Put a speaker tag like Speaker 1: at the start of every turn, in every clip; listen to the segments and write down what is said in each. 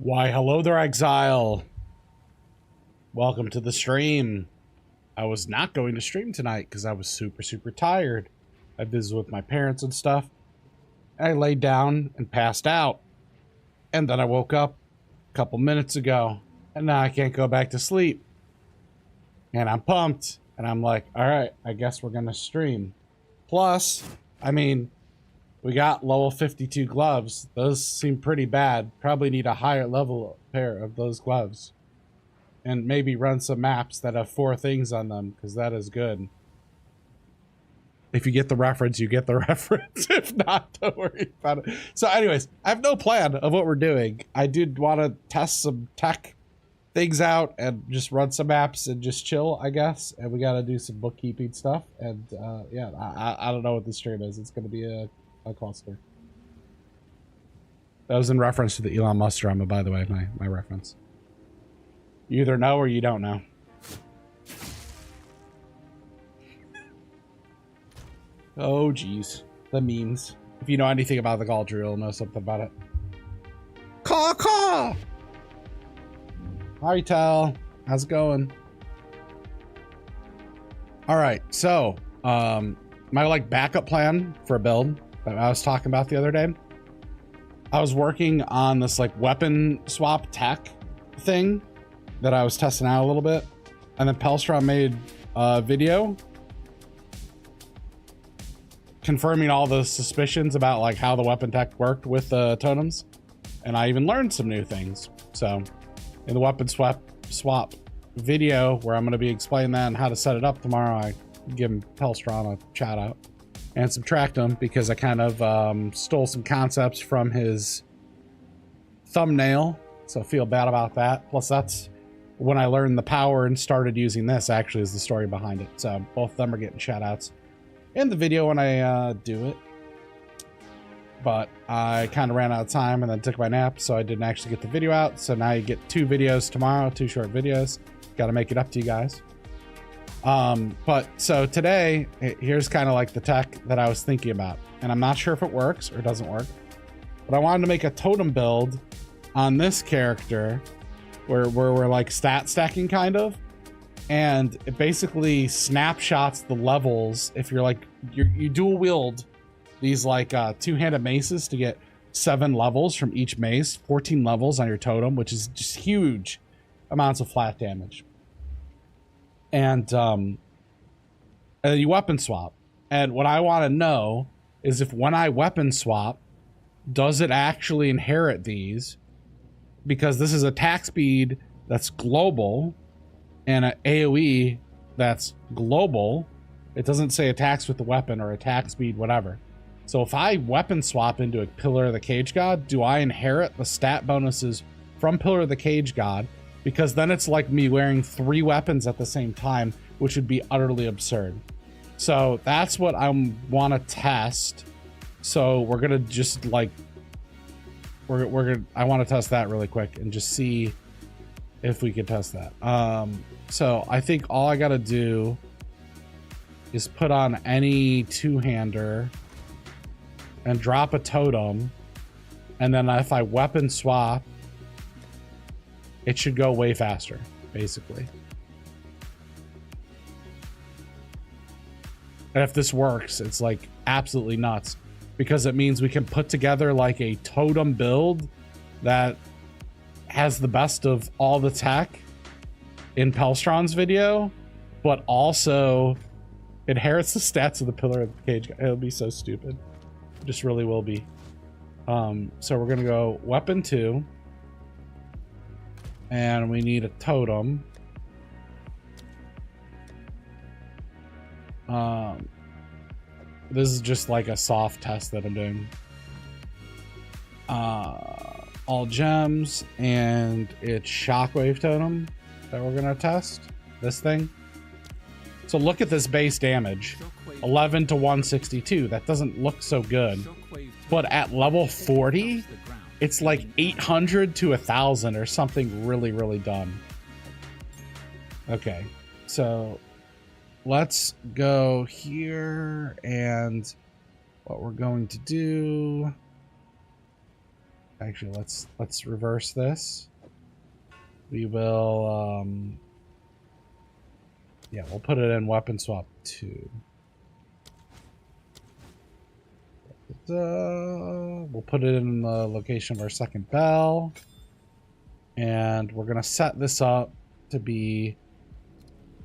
Speaker 1: Why, hello there, Exile. Welcome to the stream. I was not going to stream tonight because I was super tired. I visited with my parents and stuff. I laid down and passed out. And then I woke up a couple minutes ago. And now I can't go back to sleep. And I'm pumped. And I'm like, alright, I guess we're going to stream. Plus, I mean, we got level 52 gloves. Those seem pretty bad. Probably need a higher level pair of those gloves. And maybe run some maps that have 4 things on them, because that is good. If you get the reference, you get the reference. If not, don't worry about it. So anyways, I have no plan of what we're doing. I did want to test some tech things out and just run some maps and just chill, I guess. And we got to do some bookkeeping stuff. And yeah, I don't know what the stream is. It's going to be a cluster. That was in reference to the Elon Musk drama, by the way, my reference. You either know or you don't know. Oh, geez. The memes. If you know anything about the Galadriel, you'll know something about it. Caw caw! Hi, Tal. How's it going? Alright, so, my, like, backup plan for a build that I was talking about the other day. I was working on this, like, weapon swap tech thing that I was testing out a little bit. And then Pelstrom made a video confirming all the suspicions about like how the weapon tech worked with the totems. And I even learned some new things. So in the weapon swap video where I'm going to be explaining that and how to set it up tomorrow, I give Pelstrom a shout out and subtract him because I kind of stole some concepts from his thumbnail. So I feel bad about that. Plus that's when I learned the power and started using this actually is the story behind it. So both of them are getting shout outs in the video when I do it. But I kind of ran out of time and then took my nap, so I didn't actually get the video out. So now you get 2 videos tomorrow, 2 short videos. Got to make it up to you guys. But so today, here's kind of like the tech that I was thinking about. And I'm not sure if it works or doesn't work. But I wanted to make a totem build on this character where we're like stat stacking kind of, and it basically snapshots the levels. If you're like you dual wield these like 2-handed maces to get 7 levels from each mace, 14 levels on your totem, which is just huge amounts of flat damage. And you weapon swap. And what I want to know is if when I weapon swap, does it actually inherit these? Because this is attack speed that's global and an AoE that's global. It doesn't say attacks with the weapon or attack speed, whatever. So if I weapon swap into a Pillar of the Cage God, do I inherit the stat bonuses from Pillar of the Cage God? Because then it's like me wearing 3 weapons at the same time, which would be utterly absurd. So that's what I want to test. So we're going to just like I want to test that really quick and just see if we can test that. So I think all I got to do is put on any 2-hander and drop a totem. And then if I weapon swap, it should go way faster, basically. And if this works, it's like absolutely nuts. Because it means we can put together like a totem build that has the best of all the tech in Pelstrom's video, but also inherits the stats of the Pillar of the Cage. It'll be so stupid. It just really will be. So we're going to go weapon 2. And we need a totem. This is just like a soft test that I'm doing. All gems, and it's shockwave totem that we're gonna test. This thing. So look at this base damage, 11 to 162. That doesn't look so good, but at level 40, it's like 800 to 1,000 or something really dumb. Okay, so let's go here, and what we're going to do Actually, let's reverse this. We will, yeah, we'll put it in weapon swap 2. We'll put it in the location of our second bell. And we're going to set this up to be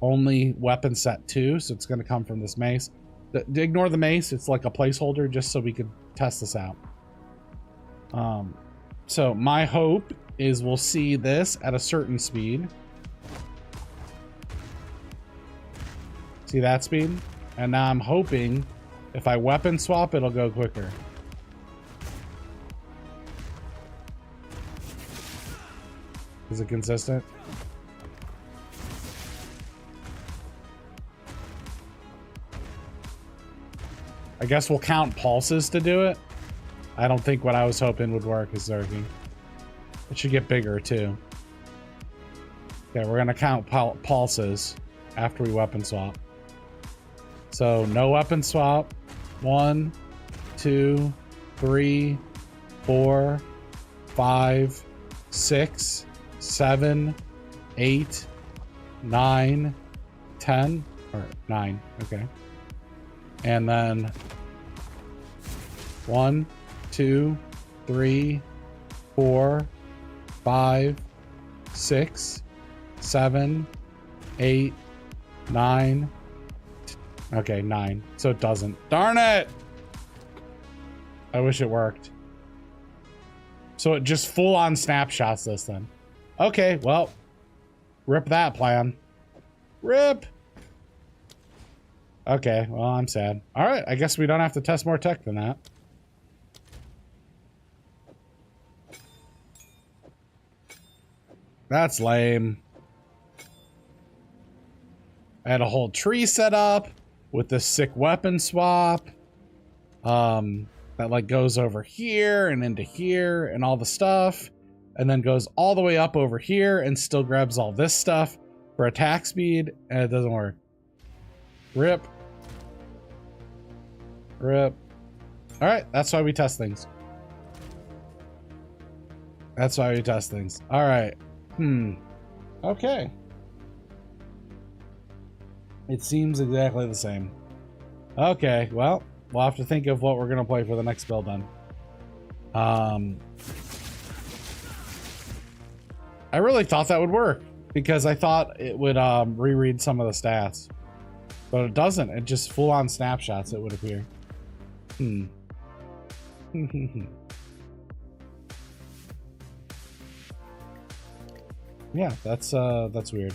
Speaker 1: only weapon set 2. So it's going to come from this mace. Ignore the mace. It's like a placeholder just so we could test this out. So my hope is we'll see this at a certain speed. See that speed? And now I'm hoping if I weapon swap, it'll go quicker. Is it consistent? I guess we'll count pulses to do it. I don't think what I was hoping would work is Zergy. It should get bigger too. Okay, we're gonna count pulses after we weapon swap. So no weapon swap. 1, 2, 3, 4, 5, 6, 7, 8, 9, 10, or 9, okay. And then 1, 2, 3, 4, 5, 6, 7, 8, 9. Okay, 9. So it doesn't. Darn it! I wish it worked. So it just full on snapshots this then. Okay, well, rip that plan. Rip! Okay, well, I'm sad. All right, I guess we don't have to test more tech than that. That's lame. I had a whole tree set up with this sick weapon swap. That like goes over here and into here and all the stuff. And then goes all the way up over here and still grabs all this stuff for attack speed. And it doesn't work. Rip. Rip. All right, that's why we test things. That's why we test things. All right. Okay. It seems exactly the same. Okay, well, we'll have to think of what we're going to play for the next build then. I really thought that would work because I thought it would reread some of the stats. But it doesn't. It just full on snapshots, it would appear. Yeah, that's weird.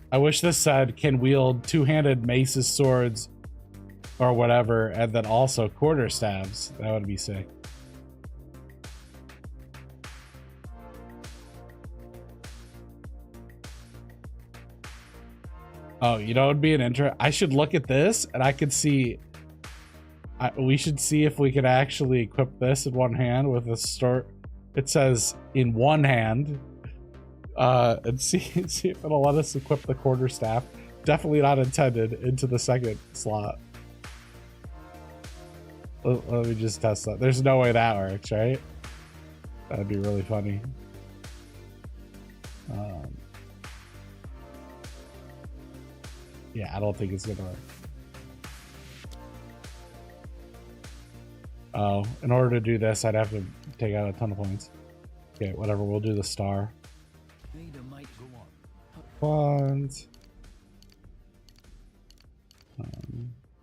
Speaker 1: I wish this said can wield two-handed maces, swords, or whatever, and then also quarter stabs. That would be sick. Oh, you know, it would be an intro. I should look at this and I could see. We should see if we could actually equip this in one hand with a start. It says in one hand. And see if it'll let us equip the quarterstaff. Definitely not intended into the second slot. Let me just test that. There's no way that works, right? That'd be really funny. Yeah, I don't think it's gonna work. Oh, in order to do this, I'd have to take out a ton of points. Okay, whatever. We'll do the star. Funds.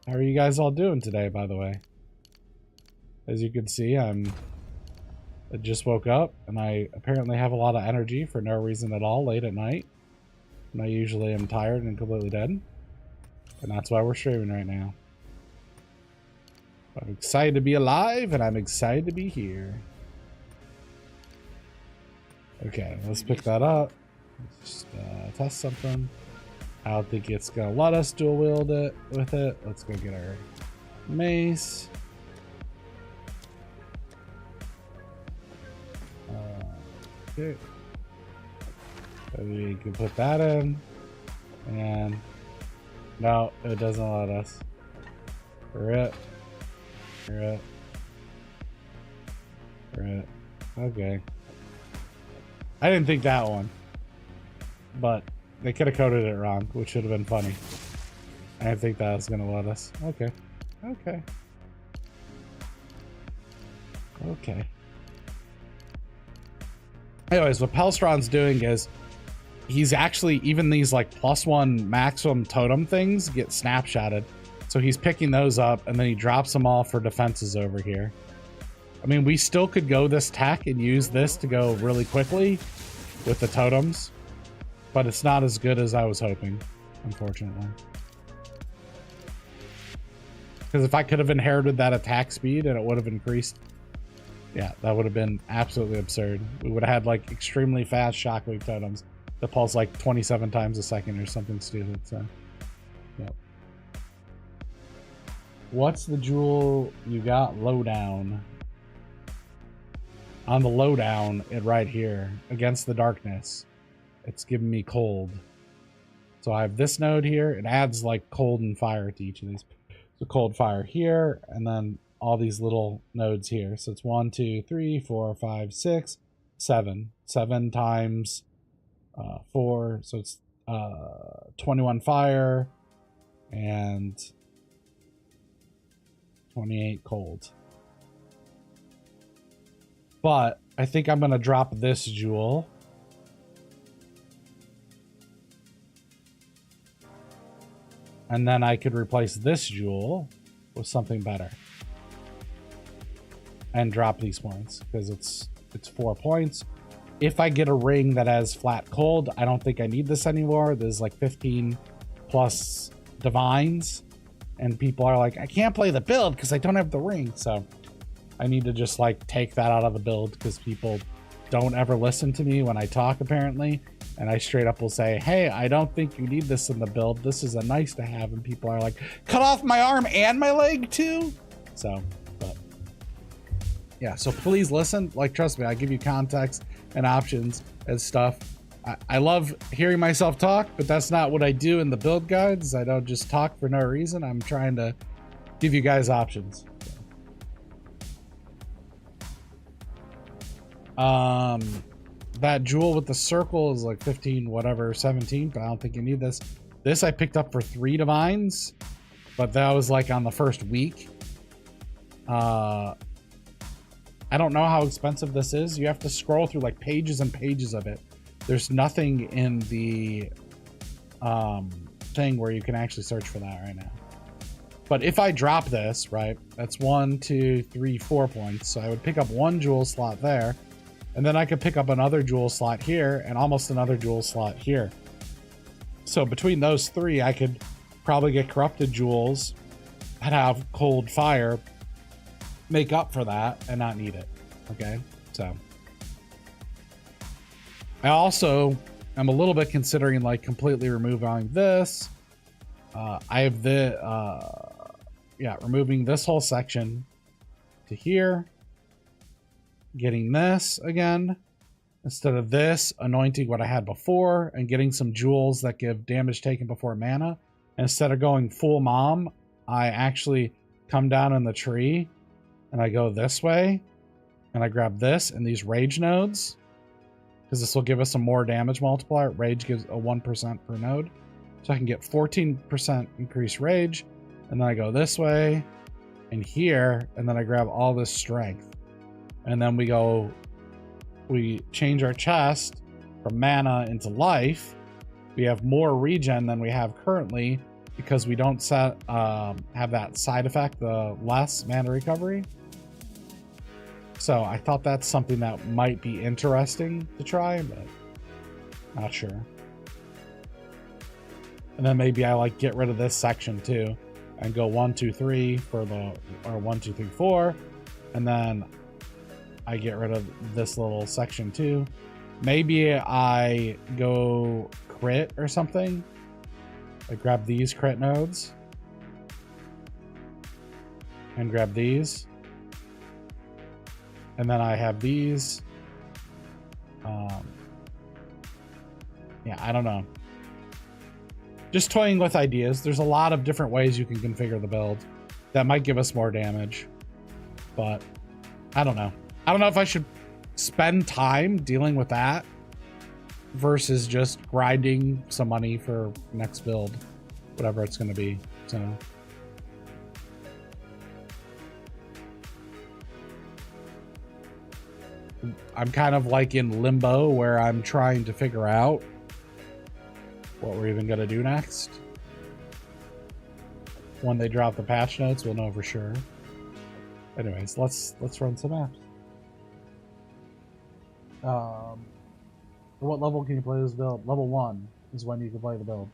Speaker 1: How are you guys all doing today, by the way? As you can see, I just woke up and I apparently have a lot of energy for no reason at all late at night. And I usually am tired and completely dead. And that's why we're streaming right now. I'm excited to be alive and I'm excited to be here. Okay, let's pick that up. Let's just test something. I don't think it's gonna let us dual wield it with it. Let's go get our mace. Okay. Maybe we can put that in. And no, it doesn't let us. Rip. Rip. Rip. Okay. I didn't think that one. But they could have coded it wrong, which would have been funny. I didn't think that was going to let us. Okay. Okay. Okay. Anyways, what Pelstron's doing is he's actually, even these like +1 maximum totem things get snapshotted. So he's picking those up and then he drops them all for defenses over here. I mean, we still could go this tech and use this to go really quickly with the totems, but it's not as good as I was hoping, unfortunately. Because if I could have inherited that attack speed and it would have increased, yeah, that would have been absolutely absurd. We would have had like extremely fast shockwave totems that pulse like 27 times a second or something stupid. So, yep. What's the jewel you got? Lowdown. On the lowdown, it right here against the darkness, it's giving me cold. So I have this node here. It adds like cold and fire to each of these. So cold, fire here, and then all these little nodes here. So it's 1, 2, 3, 4, 5, 6, 7. 7 times 4. So it's 21 fire and 28 cold. But I think I'm going to drop this jewel. And then I could replace this jewel with something better. And drop these points because it's 4 points. If I get a ring that has flat cold, I don't think I need this anymore. There's like 15 plus divines. And people are like, I can't play the build because I don't have the ring. So I need to just like take that out of the build because people don't ever listen to me when I talk apparently. And I straight up will say, hey, I don't think you need this in the build. This is a nice to have. And people are like, cut off my arm and my leg too. So, but yeah, so please listen. Like, trust me, I give you context and options and stuff. I love hearing myself talk, but that's not what I do in the build guides. I don't just talk for no reason. I'm trying to give you guys options. That jewel with the circle is like 15 whatever 17, but I don't think you need this. This I picked up for 3 divines, but that was like on the first week. I don't know how expensive this is. You have to scroll through like pages and pages of it. There's nothing in the thing where you can actually search for that right now. But if I drop this, right, that's 1, 2, 3, 4 points. So I would pick up 1 jewel slot there. And then I could pick up another jewel slot here and almost another jewel slot here. So between those 3, I could probably get corrupted jewels and have cold fire, make up for that and not need it. Okay, so I also am a little bit considering like completely removing this. I have the removing this whole section to here. Getting this again instead of this, anointing what I had before and getting some jewels that give damage taken before mana. Instead of going full mom, I actually come down in the tree and I go this way and I grab this and these rage nodes because this will give us some more damage multiplier. Rage gives a 1% per node. So I can get 14% increased rage. And then I go this way and here, and then I grab all this strength. And then we change our chest from mana into life. We have more regen than we have currently because we don't have that side effect, the less mana recovery. So I thought that's something that might be interesting to try, but not sure. And then maybe I like get rid of this section too and go 1, 2, 3 for the, or 1, 2, 3, 4. And then I get rid of this little section too. Maybe I go crit or something. I grab these crit nodes and grab these. And then I have these. Yeah, I don't know. Just toying with ideas. There's a lot of different ways you can configure the build. That might give us more damage, but I don't know. I don't know if I should spend time dealing with that versus just grinding some money for next build, whatever it's going to be. So I'm kind of like in limbo where I'm trying to figure out what we're even going to do next. When they drop the patch notes, we'll know for sure. Anyways, let's run some maps. What level can you play this build? Level 1 is when you can play the build,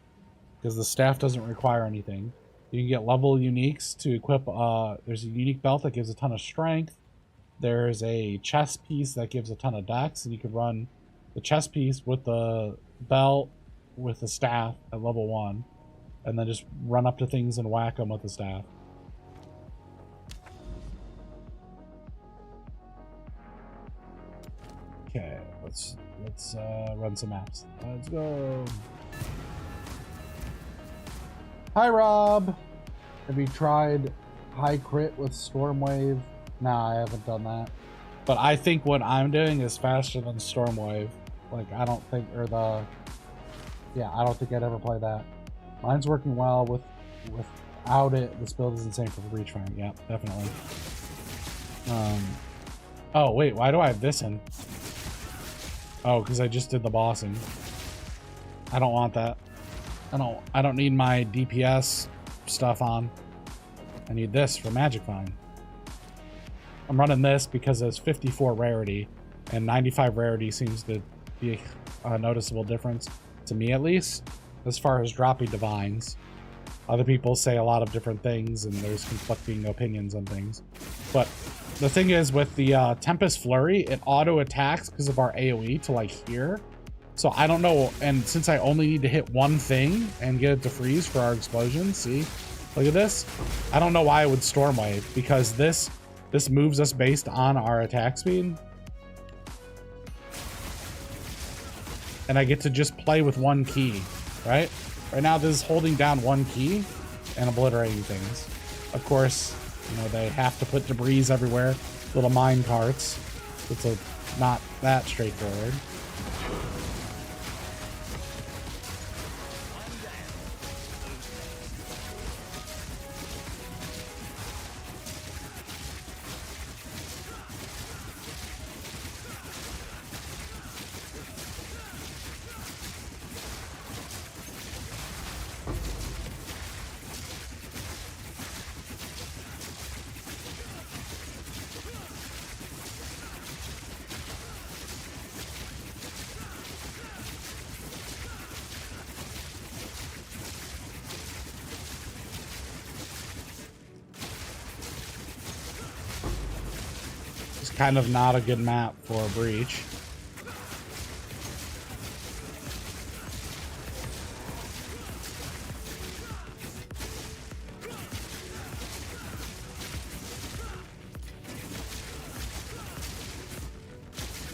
Speaker 1: because the staff doesn't require anything. You can get level uniques to equip. There's a unique belt that gives a ton of strength. There's a chest piece that gives a ton of dex, and you can run the chest piece with the belt with the staff at level 1, and then just run up to things and whack them with the staff. Okay, let's run some maps. Let's go. Hi Rob, have you tried high crit with Stormwave? Nah, I haven't done that. But I think what I'm doing is faster than Stormwave. Like, I don't think, or the, yeah, I don't think I'd ever play that. Mine's working well without it. This build is insane for Breach Fang. Yeah, definitely. Oh wait, why do I have this in? Oh, because I just did the bossing. I don't want that. I don't need my DPS stuff on. I need this for Magic Find. I'm running this because it's 54 rarity, and 95 rarity seems to be a noticeable difference, to me at least, as far as dropping divines. Other people say a lot of different things, and there's conflicting opinions on things. But the thing is, with the Tempest Flurry, it auto attacks because of our AoE to like here. So I don't know, and since I only need to hit one thing and get it to freeze for our explosions, see? Look at this. I don't know why I would Stormwave, because this moves us based on our attack speed. And I get to just play with one key, right? Right now this is holding down one key and obliterating things. Of course, you know, they have to put debris everywhere, little mine carts. It's not that straightforward. Kind of not a good map for a breach.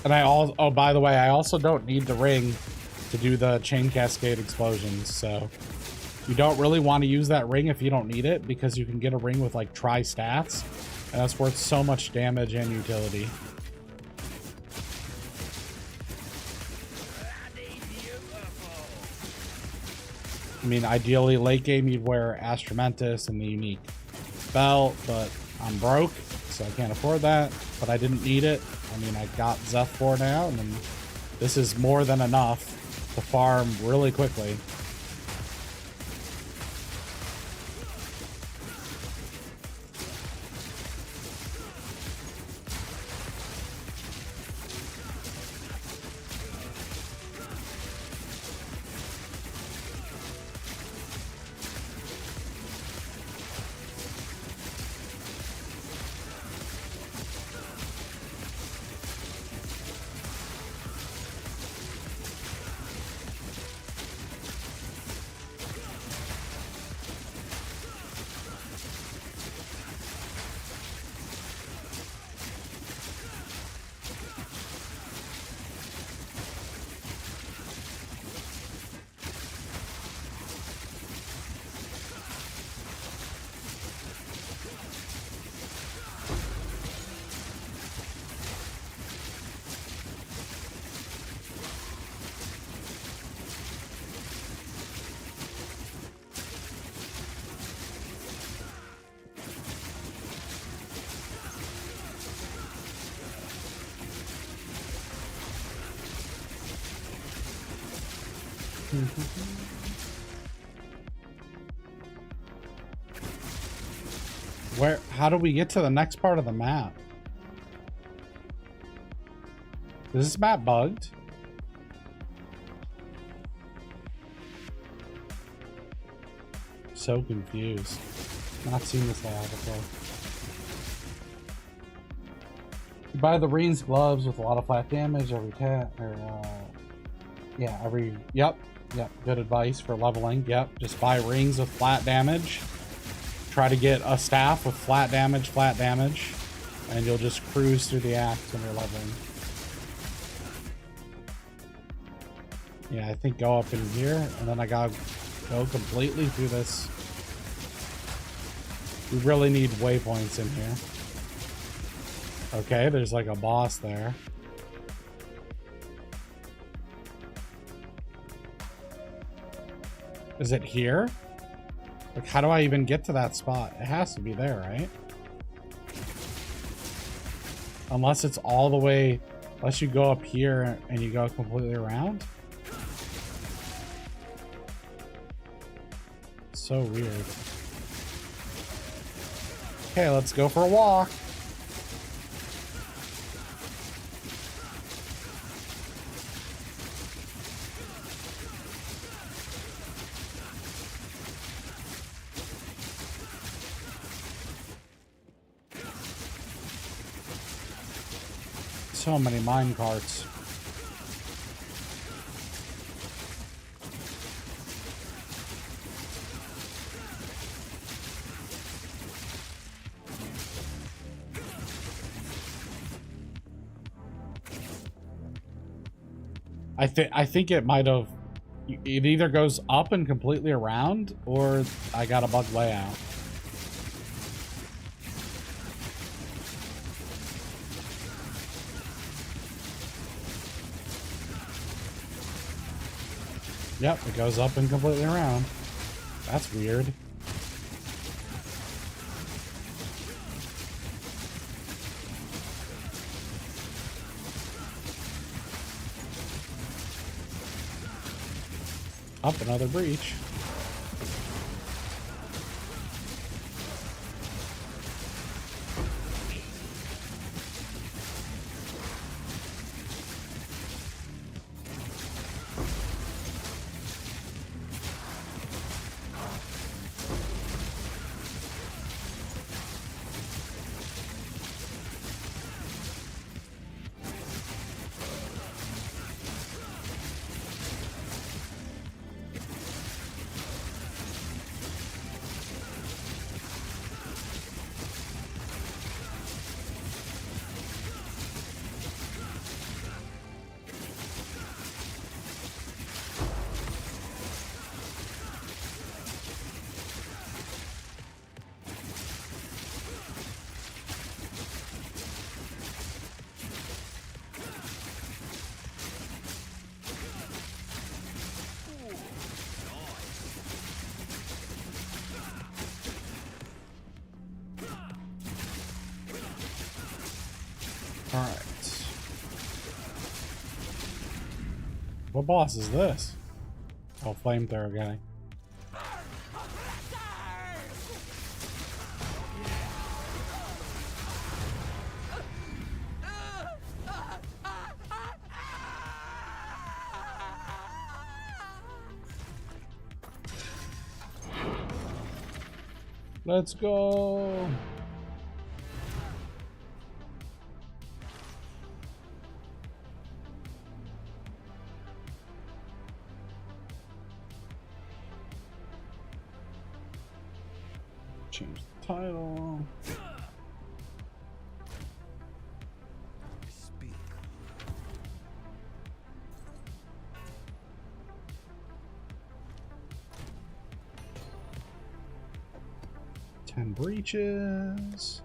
Speaker 1: And oh, by the way, I also don't need the ring to do the chain cascade explosions, so you don't really want to use that ring if you don't need it, because you can get a ring with like tri stats. And that's worth so much damage and utility. I mean, ideally late game you'd wear Astromentus and the unique belt, but I'm broke, so I can't afford that. But I didn't need it. I mean, I got Xesth for now, and this is more than enough to farm really quickly. Where, how do we get to the next part of the map? Is this map bugged? So confused. Not seen this layout before. You buy the Reen's gloves with a lot of flat damage every yep, good advice for leveling. Yep, just buy rings with flat damage. Try to get a staff with flat damage, and you'll just cruise through the act when you're leveling. Yeah, I think go up in here, and then I gotta go completely through this. We really need waypoints in here. Okay, there's like a boss there. Is it here? Like, how do I even get to that spot? It has to be there, right? Unless it's all the way, unless you go up here and you go completely around. So weird. Okay, let's go for a walk. So many mine carts. I think it might have, it either goes up and completely around, or I got a bug layout. Yep, it goes up and completely around. That's weird. Up another breach. What boss is this? Oh, flamethrower guy. Let's go. Change the title.
Speaker 2: Speak.
Speaker 1: 10 breaches.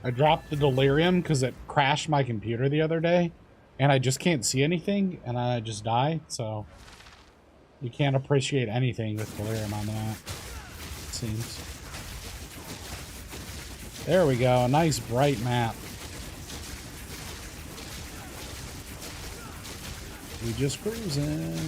Speaker 1: I dropped the delirium because it crashed my computer the other day, and I just can't see anything, and I just die. So you can't appreciate anything with delirium on the map, it seems. There we go, a nice bright map. We just cruising.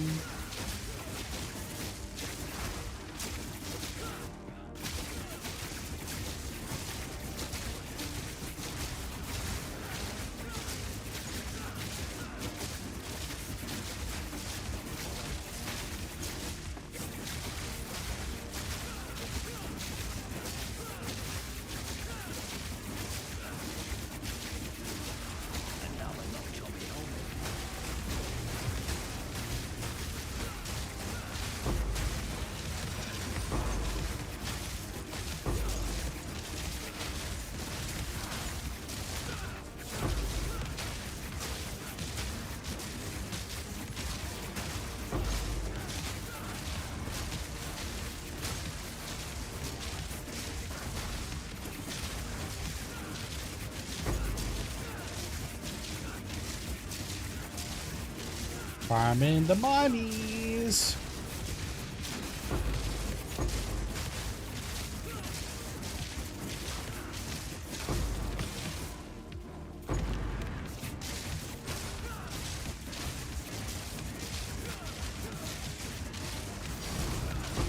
Speaker 1: Farming the monies.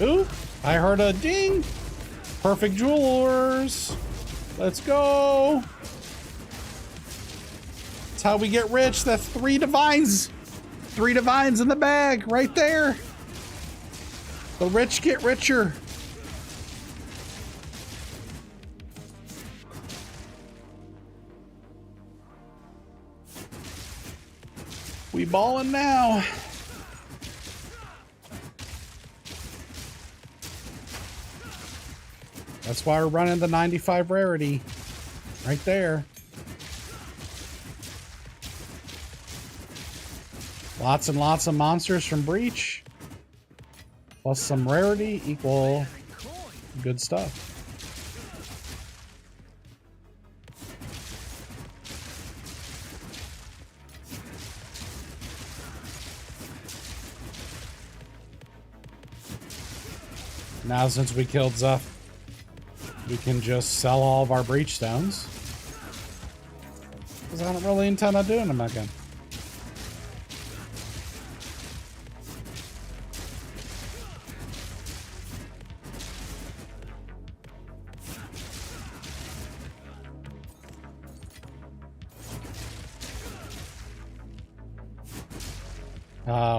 Speaker 1: Ooh, I heard a ding. Perfect jewelers. Let's go. That's how we get rich. That's 3 divines. 3 divines in the bag right there. The rich get richer. We ballin' now. That's why we're running the 95 rarity right there. Lots and lots of monsters from Breach, plus some rarity equal good stuff. Now since we killed Xesth, we can just sell all of our Breach stones, because I don't really intend on doing them again.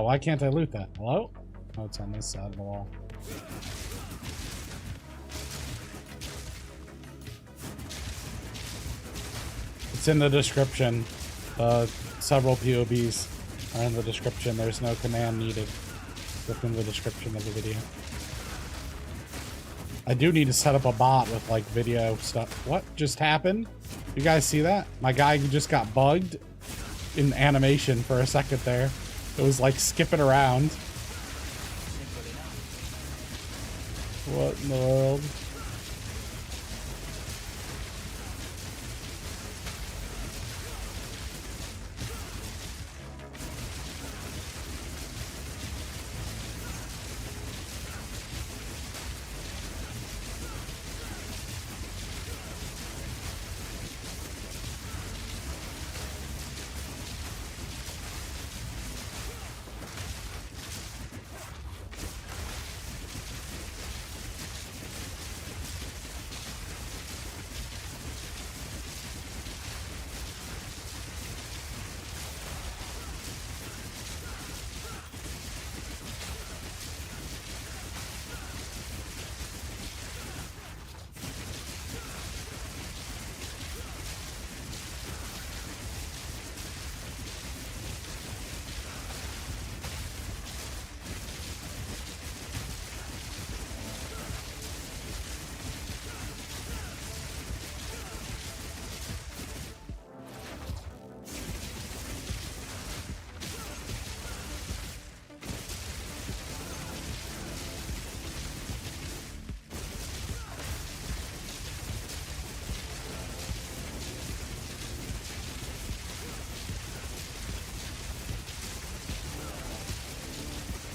Speaker 1: Why can't I loot that? Hello? Oh, it's on this side of the wall. It's in the description. Several POBs are in the description. There's no command needed within the description of the video. I do need to set up a bot with like video stuff. What just happened? You guys see that? My guy just got bugged in animation for a second there. It was like skipping around. What in the world?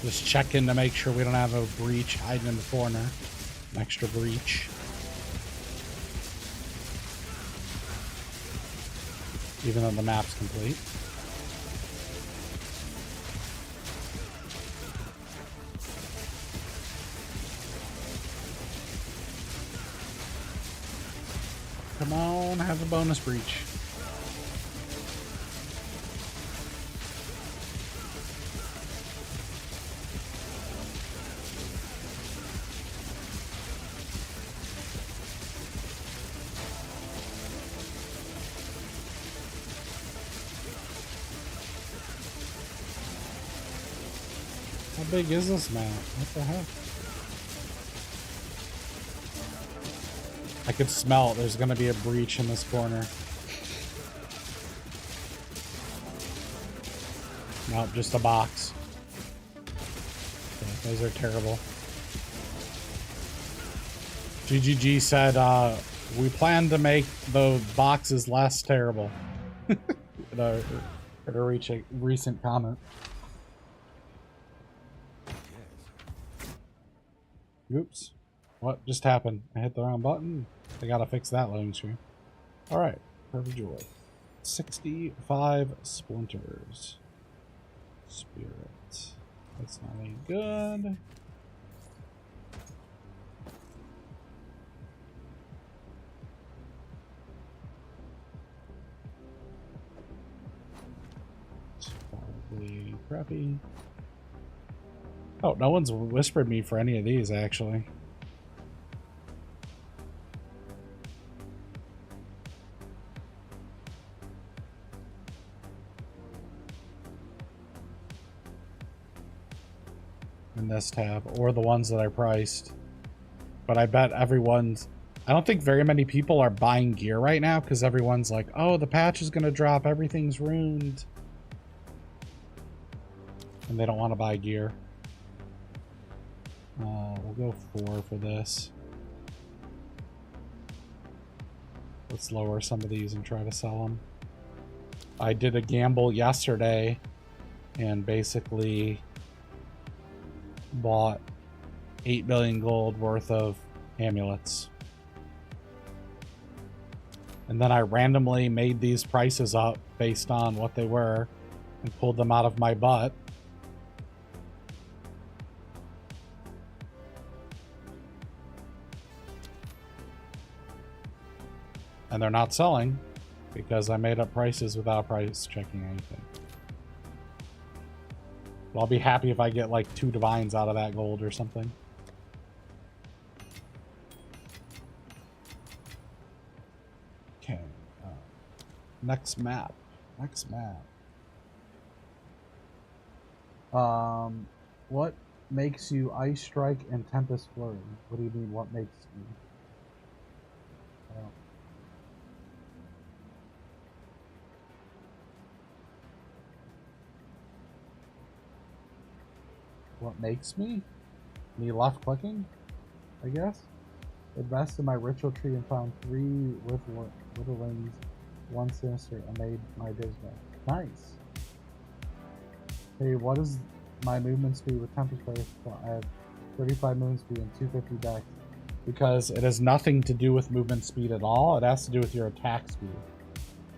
Speaker 1: Just checking to make sure we don't have a breach hiding in the corner. An extra breach. Even though the map's complete. Come on, have a bonus breach. How big is this map? What the heck? I could smell there's gonna be a breach in this corner. Nope, just a box. Okay, those are terrible. GGG said, we plan to make the boxes less terrible. In a recent comment. Oops. What just happened? I hit the wrong button? I gotta fix that loading screen. Alright. Perfect joy. 65 splinters. Spirit. That's not any good. It's probably crappy. Oh, no one's whispered me for any of these, actually. In this tab, or the ones that I priced. But I bet everyone's... I don't think very many people are buying gear right now, because everyone's like, oh, the patch is going to drop, everything's ruined. And they don't want to buy gear. We'll go 4 for this. Let's lower some of these and try to sell them. I did a gamble yesterday and basically bought 8 billion gold worth of amulets. And then I randomly made these prices up based on what they were and pulled them out of my butt. And they're not selling because I made up prices without price checking anything. Well, I'll be happy if I get like 2 divines out of that gold or something. Okay. Next map. Next map. What makes you Ice Strike and Tempest Flurry? What do you mean, what makes you? What makes me? Me left clicking, I guess. Invest in my ritual tree and found 3 witherlings, 1 sinister, and made my dismal. Nice. Hey, what is my movement speed with Tempest Flurry? I have 35 movement speed and 250 dex. Because it has nothing to do with movement speed at all. It has to do with your attack speed.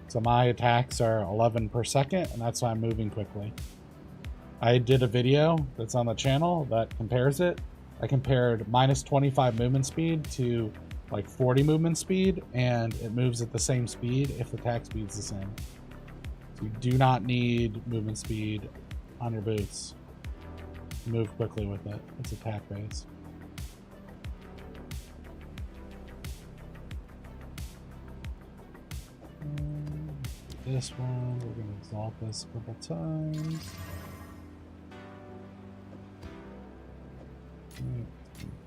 Speaker 1: So my attacks are 11 per second, and that's why I'm moving quickly. I did a video that's on the channel that compares it. I compared minus 25 movement speed to like 40 movement speed, and it moves at the same speed if the attack speed's the same. So you do not need movement speed on your boots. Move quickly with it. It's attack based. This one, we're going to exalt this a couple times.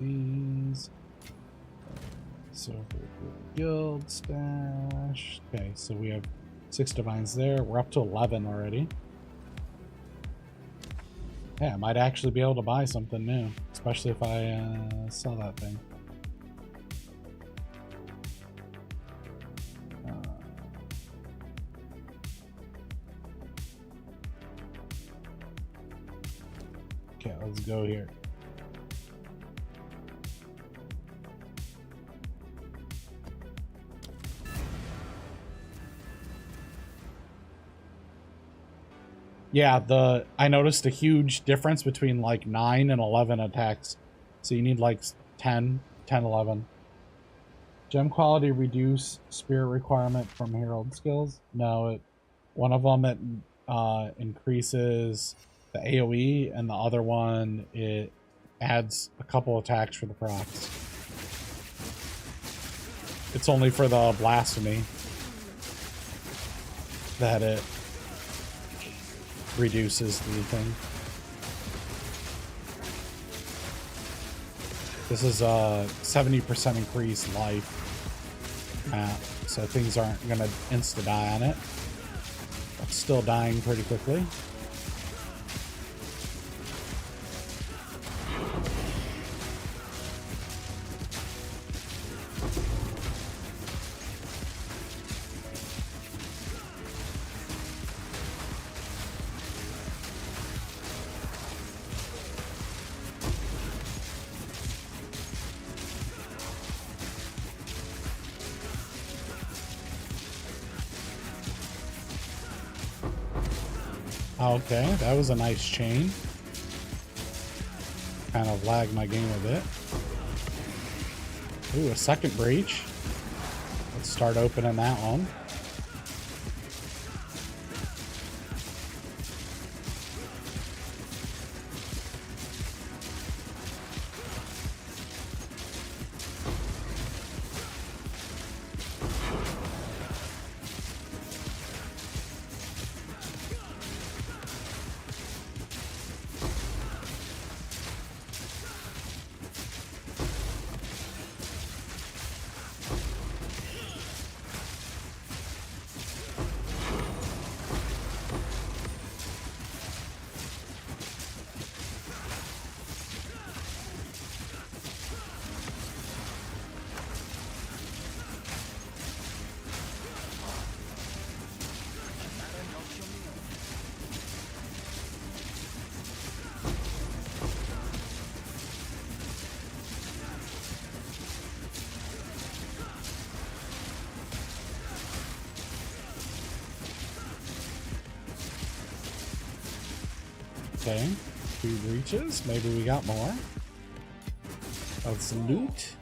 Speaker 1: These. So for guild stash. Okay, so we have 6 divines there. We're up to 11 already. Yeah, I might actually be able to buy something new, especially if I sell that thing. Okay, let's go here. Yeah, I noticed a huge difference between like 9 and 11 attacks. So you need like 10, 11. Gem quality reduce spirit requirement from herald skills. No, one of them it increases the AoE, and the other one it adds a couple attacks for the procs. It's only for the blasphemy that it reduces the thing. This is a 70% increased life map, so things aren't gonna insta die on it. But still dying pretty quickly. Okay, that was a nice chain. Kind of lagged my game a bit. Ooh, a second breach. Let's start opening that one. Okay, 2 breaches. Maybe we got more. Let's loot.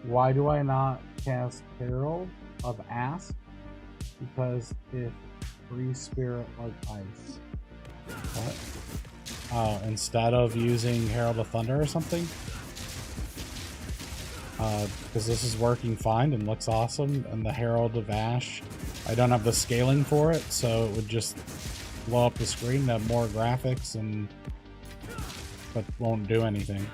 Speaker 1: Why do I not cast Herald of Ask? Because if free spirit like ice. What? Oh, instead of using Herald of Thunder or something? Because this is working fine and looks awesome, and the Herald of Ash, I don't have the scaling for it, so it would just blow up the screen and have more graphics, but won't do anything.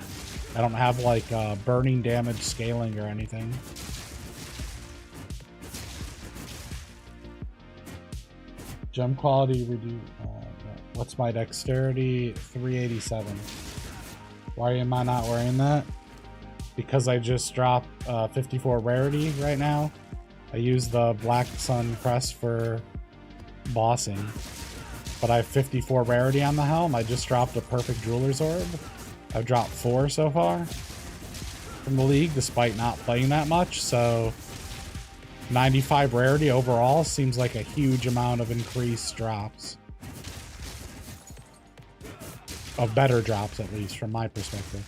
Speaker 1: I don't have like burning damage scaling or anything. Gem quality reduce. What's my dexterity? 387. Why am I not wearing that? Because I just dropped 54 rarity right now. I use the Black Sun Crest for bossing, but I have 54 rarity on the helm. I just dropped a perfect Jeweler's Orb. I've dropped 4 so far from the league, despite not playing that much. So 95 rarity overall seems like a huge amount of increased drops. Of better drops, at least, from my perspective.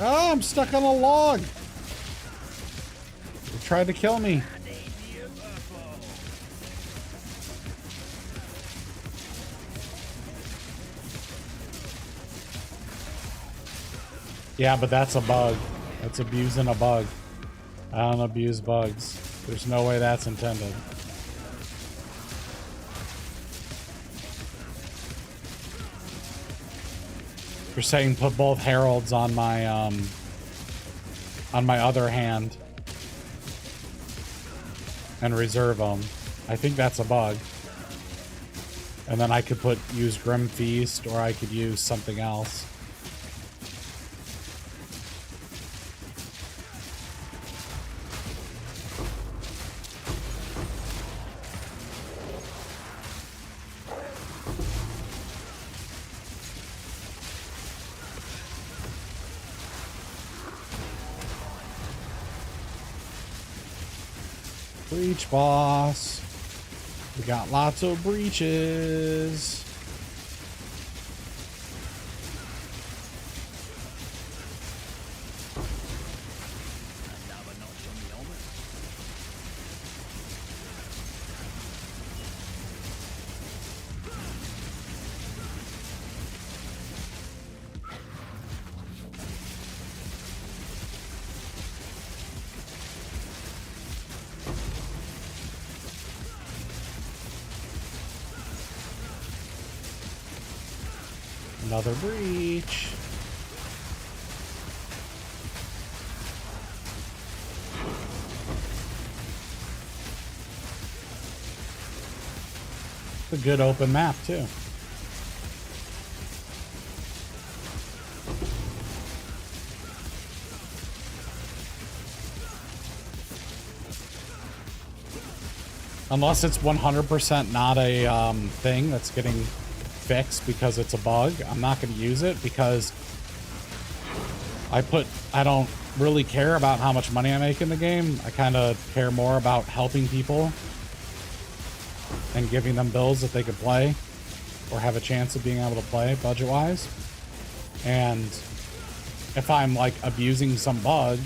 Speaker 1: Oh, I'm stuck on a log. They tried to kill me. Yeah, but that's a bug. That's abusing a bug. I don't abuse bugs. There's no way that's intended. You're saying put both heralds on my other hand and reserve them. I think that's a bug. And then I could use Grim Feast, or I could use something else. Breach boss. We got lots of breaches. Another breach. It's a good open map too. Unless it's 100% not a thing that's getting fixed because it's a bug, I'm not going to use it because I don't really care about how much money I make in the game. I kind of care more about helping people and giving them builds that they could play or have a chance of being able to play budget-wise. And if I'm like abusing some bug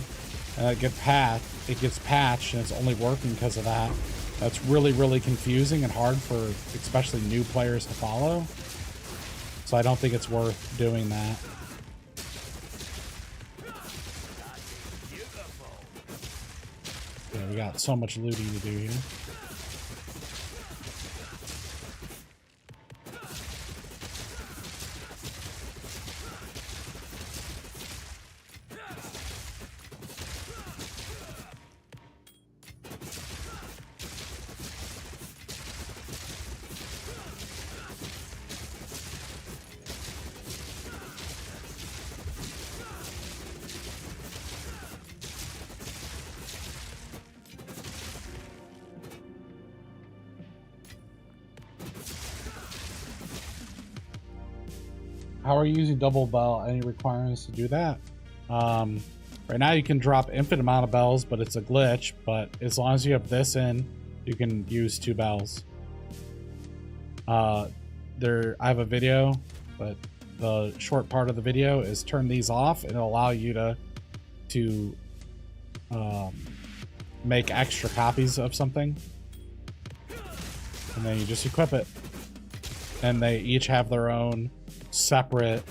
Speaker 1: and it gets patched and it's only working because of that, that's really, really confusing and hard for especially new players to follow. So I don't think it's worth doing that. Yeah, we got so much looting to do here. How are you using double bell? Any requirements to do that? Right now you can drop infinite amount of bells, but it's a glitch. But as long as you have this in, you can use 2 bells. I have a video, but the short part of the video is turn these off, and it'll allow you to make extra copies of something, and then you just equip it. And they each have their own separate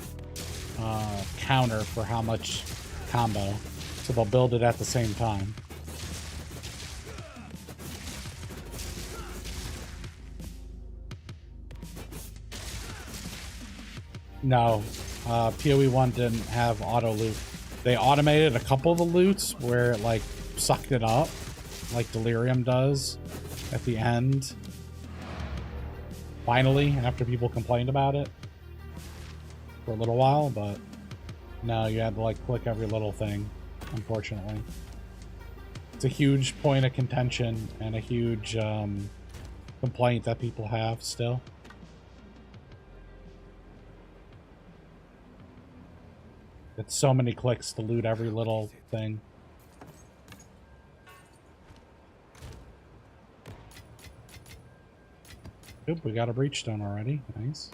Speaker 1: counter for how much combo, so they'll build it at the same time. No, POE1 didn't have auto loot. They automated a couple of the loots where it like sucked it up, like Delirium does at the end. Finally, after people complained about it for a little while, but no, you had to like click every little thing, unfortunately. It's a huge point of contention and a huge complaint that people have still. It's so many clicks to loot every little thing. Oop, we got a breach stone already. Nice.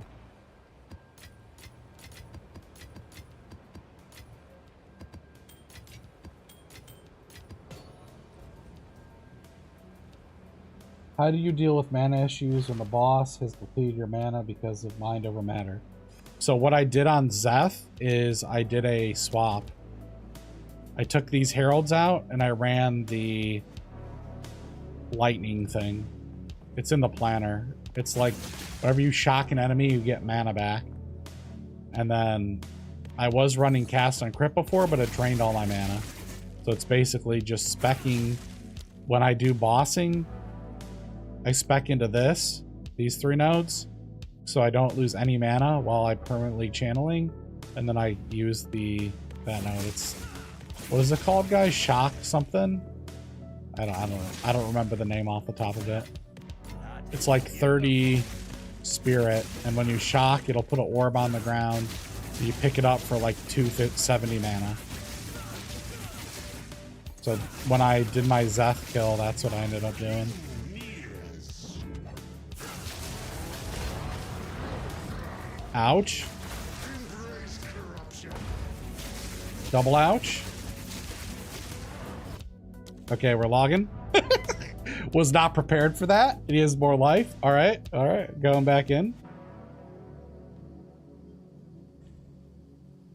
Speaker 1: How do you deal with mana issues when the boss has depleted your mana because of mind over matter? So what I did on Xesth is I did a swap. I took these heralds out and I ran the lightning thing. It's in the planner. It's like whenever you shock an enemy, you get mana back. And then I was running cast on crit before, but it drained all my mana. So it's basically just speccing. When I do bossing, I spec into these 3 nodes, so I don't lose any mana while I permanently channeling, and then I use that node. It's, what is it called, guys? Shock something? I don't remember the name off the top of it. It's like 30 spirit, and when you shock, it'll put an orb on the ground. You pick it up for like 270 mana. So when I did my Xesth kill, that's what I ended up doing. Ouch. Double ouch. Okay, we're logging. Was not prepared for that. He has more life. All right, going back in.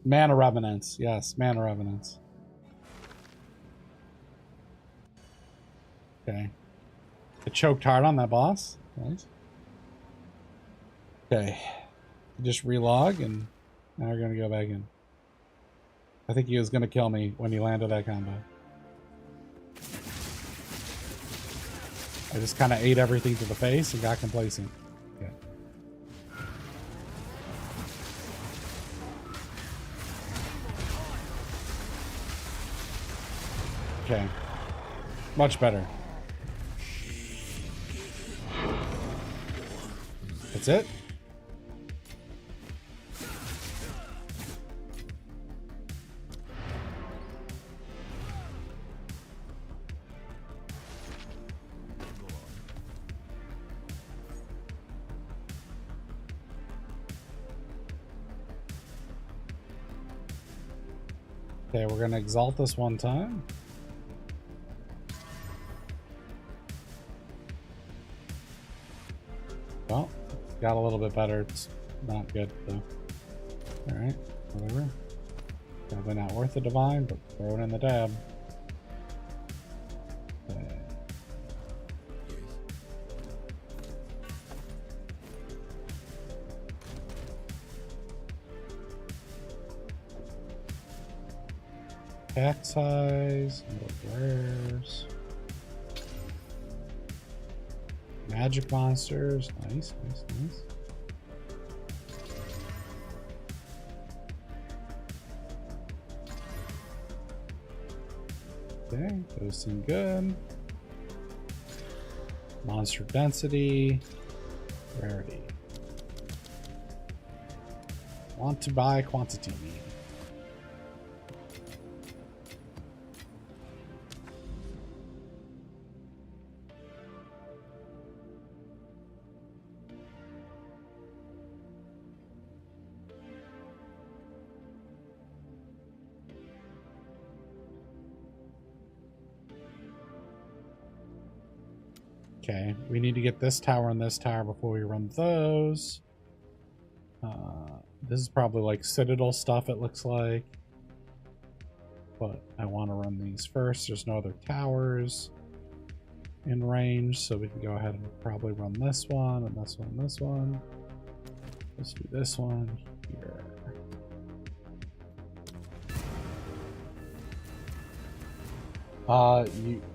Speaker 1: Mana Revenants. Yes, Mana Revenants. Okay. I choked hard on that boss. Nice. Okay. Just relog, and now we're going to go back in. I think he was going to kill me when he landed that combo. I just kind of ate everything to the face and got complacent. Okay. Okay. Much better. That's it? Okay, we're gonna exalt this one time. Well, got a little bit better. It's not good though. Alright, whatever. Probably not worth the divine, but throw it in the dab. Okay. Pack size, rares. Magic monsters. Nice, nice, nice. Okay, those seem good. Monster density. Rarity. Want to buy quantity. Okay, we need to get this tower and this tower before we run those. This is probably like Citadel stuff, it looks like. But I want to run these first. There's no other towers in range, so we can go ahead and probably run this one, and this one, and this one. Let's do this one here.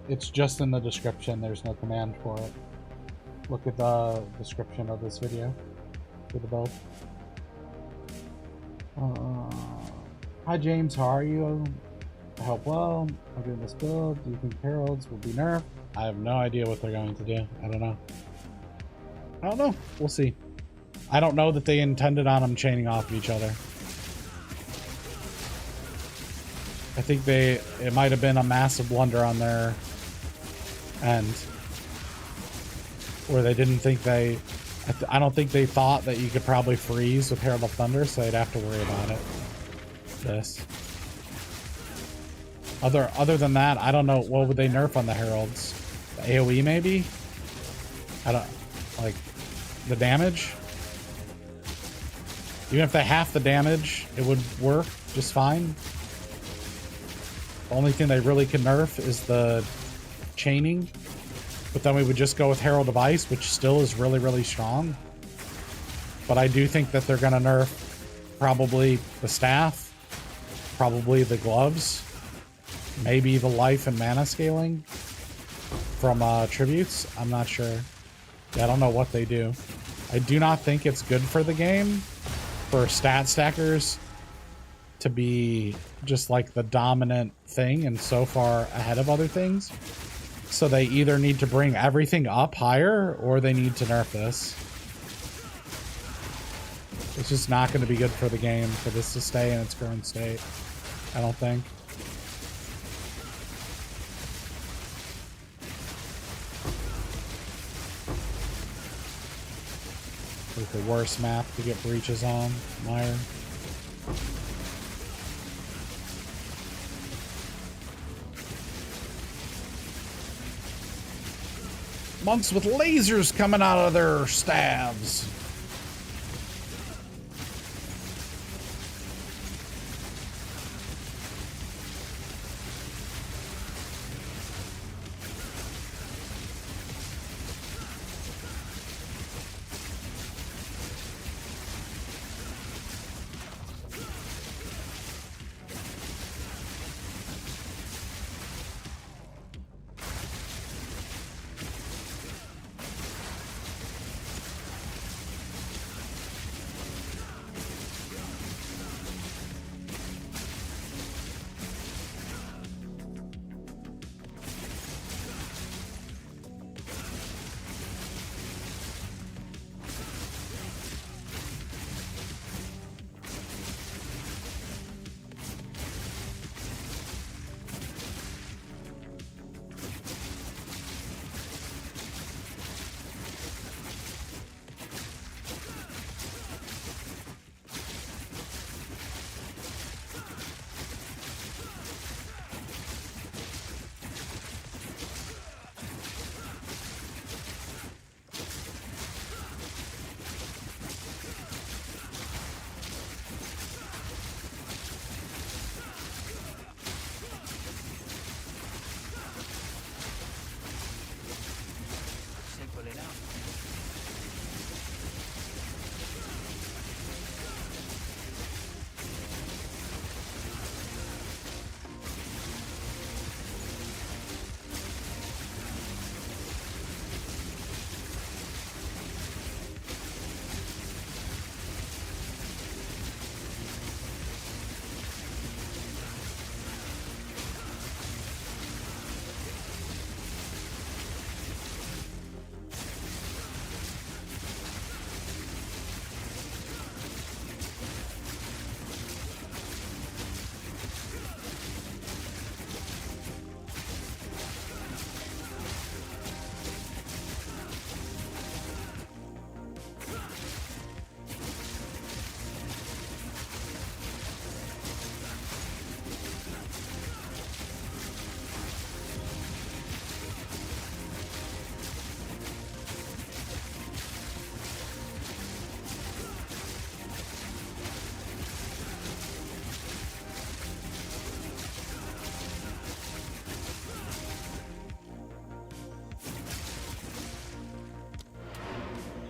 Speaker 1: It's just in the description. There's no command for it. Look at the description of this video for the build. Hi James, how are you? I hope well. I'm doing this build. Do you think heralds will be nerfed? I have no idea what they're going to do. I don't know. I don't know. We'll see. I don't know that they intended on them chaining off of each other. I think it might have been a massive blunder on their end, where they didn't think I don't think they thought that you could probably freeze with Herald of Thunder, so they'd have to worry about it. This. Other than that, I don't know. What would they nerf on the Heralds? The AoE maybe? I don't like the damage. Even if they half the damage, it would work just fine. The only thing they really can nerf is the chaining. But then we would just go with Herald of Ice, which still is really, really strong. But I do think that they're going to nerf probably the staff, probably the gloves, maybe the life and mana scaling from tributes. I'm not sure. Yeah, I don't know what they do. I do not think it's good for the game for stat stackers to be just like the dominant thing and so far ahead of other things. So they either need to bring everything up higher or they need to nerf this. It's just not going to be good for the game for this to stay in its current state, I don't think. Like the worst map to get breaches on, Mire. Monks with lasers coming out of their stabs.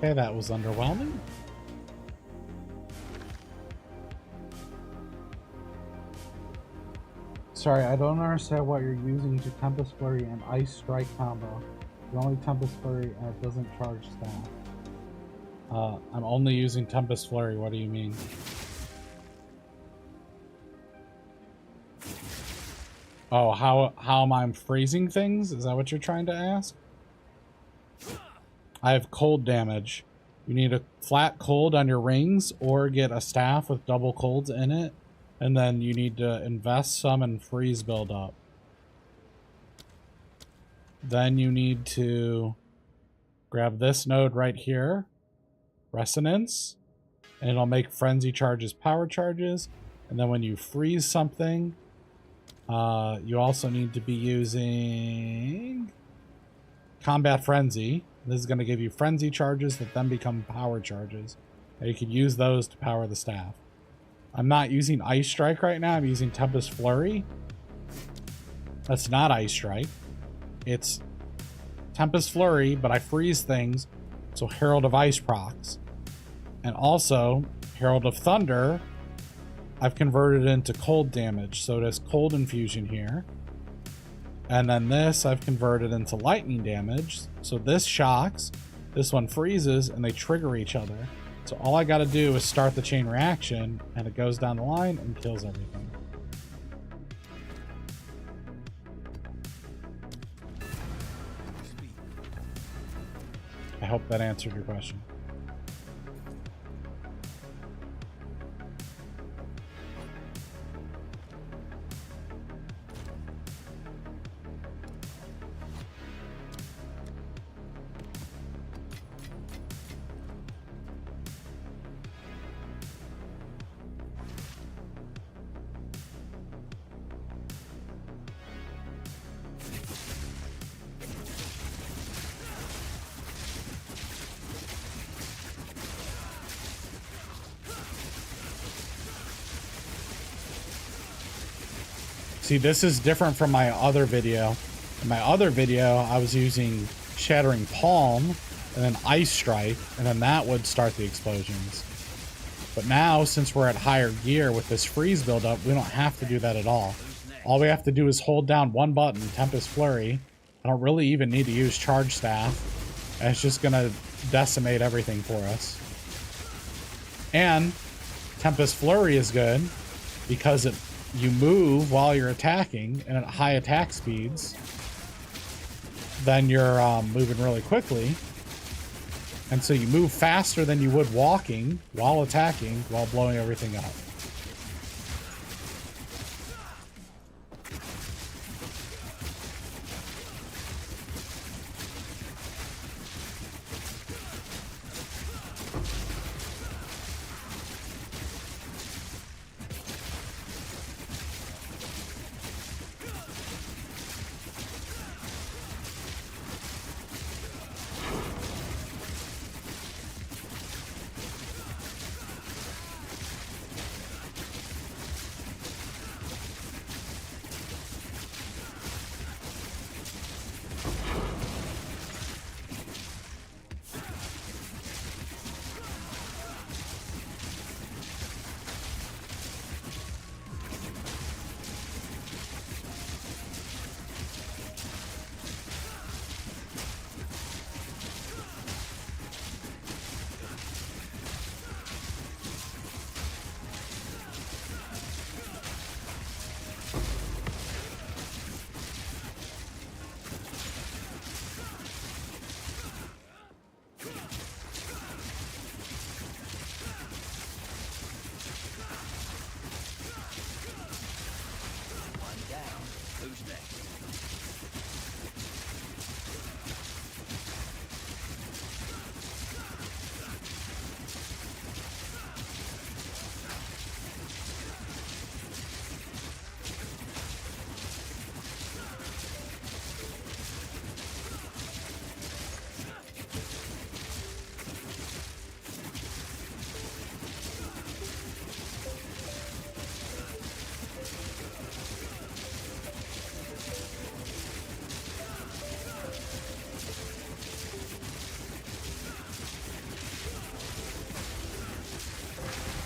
Speaker 1: Okay, that was underwhelming. Sorry, I don't understand what you're using to Tempest Flurry and Ice Strike combo. The only Tempest Flurry and it doesn't charge staff. I'm only using Tempest Flurry, what do you mean? Oh, how am I freezing things? Is that what you're trying to ask? I have cold damage. You need a flat cold on your rings or get a staff with double colds in it. And then you need to invest some in freeze buildup. Then you need to grab this node right here. Resonance. And it'll make frenzy charges power charges. And then when you freeze something, you also need to be using Combat Frenzy. This is going to give you frenzy charges that then become power charges. And you can use those to power the staff. I'm not using Ice Strike right now. I'm using Tempest Flurry. That's not Ice Strike. It's Tempest Flurry, but I freeze things, so Herald of Ice procs. And also, Herald of Thunder, I've converted into cold damage, so it has cold infusion here. And then this I've converted into lightning damage, so this shocks, this one freezes, and they trigger each other. So all I gotta do is start the chain reaction, and it goes down the line and kills everything. I hope that answered your question. See, this is different from my other video. In my other video, I was using Shattering Palm and then Ice Strike, and then that would start the explosions. But now, since we're at higher gear with this freeze buildup, we don't have to do that at all. All we have to do is hold down one button, Tempest Flurry. I don't really even need to use Charge Staff, and it's just going to decimate everything for us. And Tempest Flurry is good because you move while you're attacking, and at high attack speeds, then you're moving really quickly. And so you move faster than you would walking while attacking, while blowing everything up.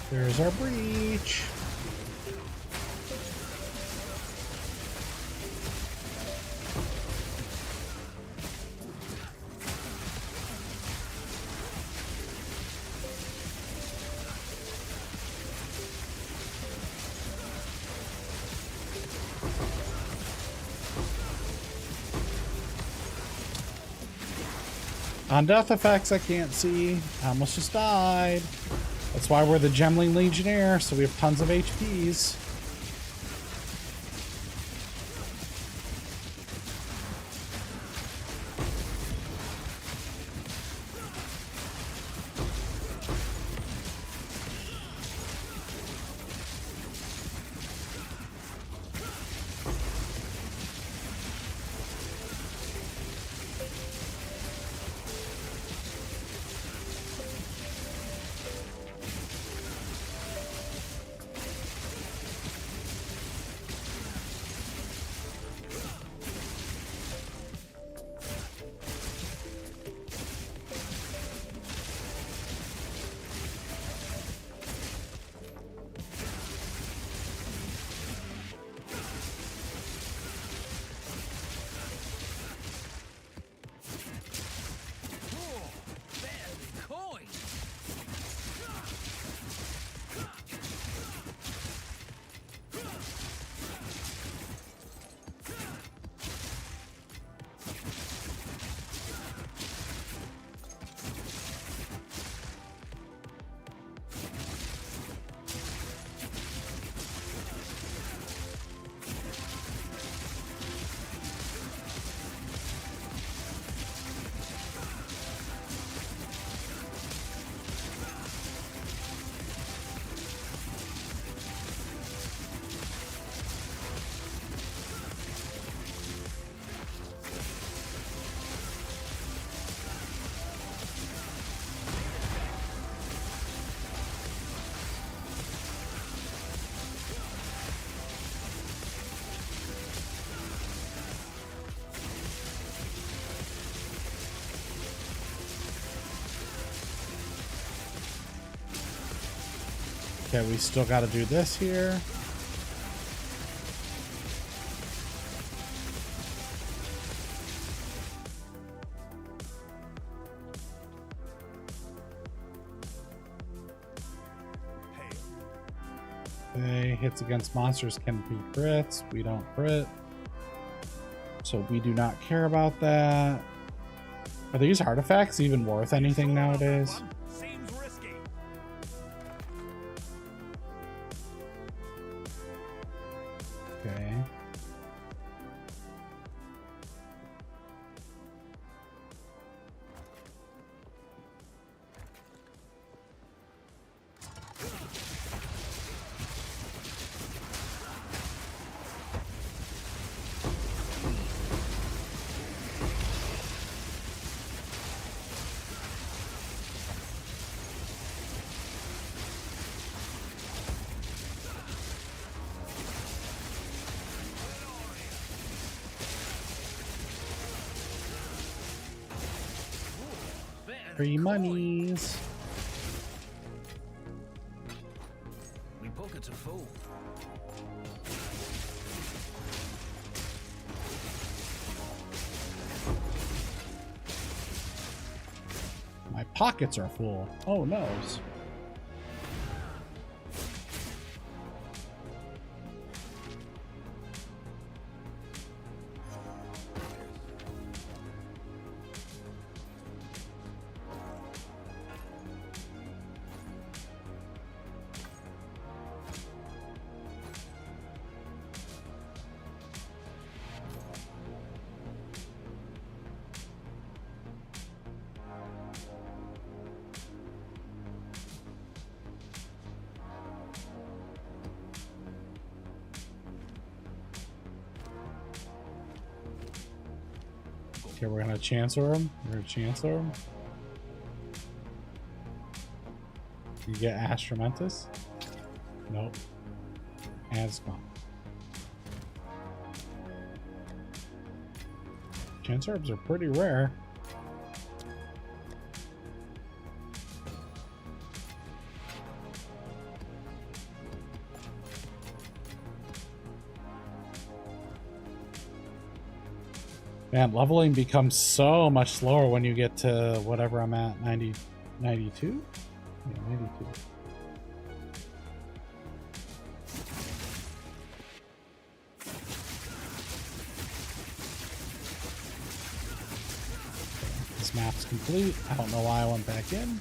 Speaker 1: There's our breach. On death effects, I can't see. I almost just died. That's why we're the Gemling Legionnaire, so we have tons of HPs. Okay, we still got to do this here. Okay, hits against monsters can be crits. We don't crit. So we do not care about that. Are these artifacts even worth anything nowadays? Okay. Free monies.
Speaker 2: We pockets are full.
Speaker 1: My pockets are full. Oh no. Okay, we're gonna Chancellor him. We're gonna Chancellor him. You get Astromentus? Nope. And it's gone. Chancellors are pretty rare. Man, leveling becomes so much slower when you get to whatever I'm at, 90, 92? Yeah, 92. This map's complete. I don't know why I went back in.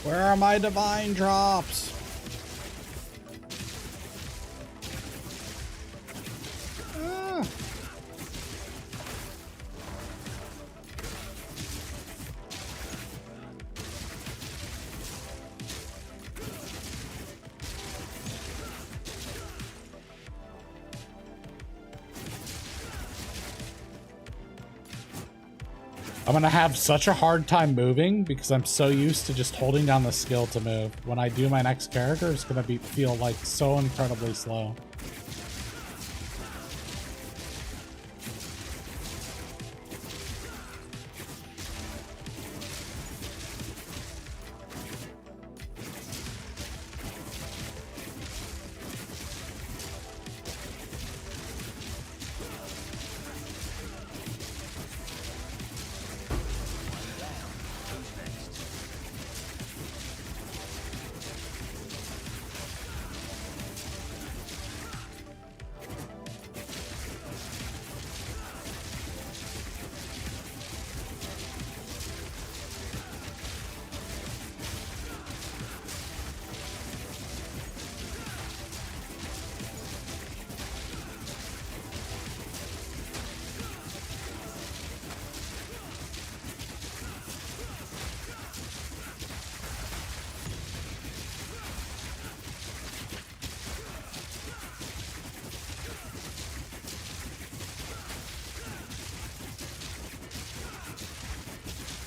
Speaker 1: Where are my divine drops? Ah. I'm gonna have such a hard time moving because I'm so used to just holding down the skill to move. When I do my next character, it's gonna feel like so incredibly slow.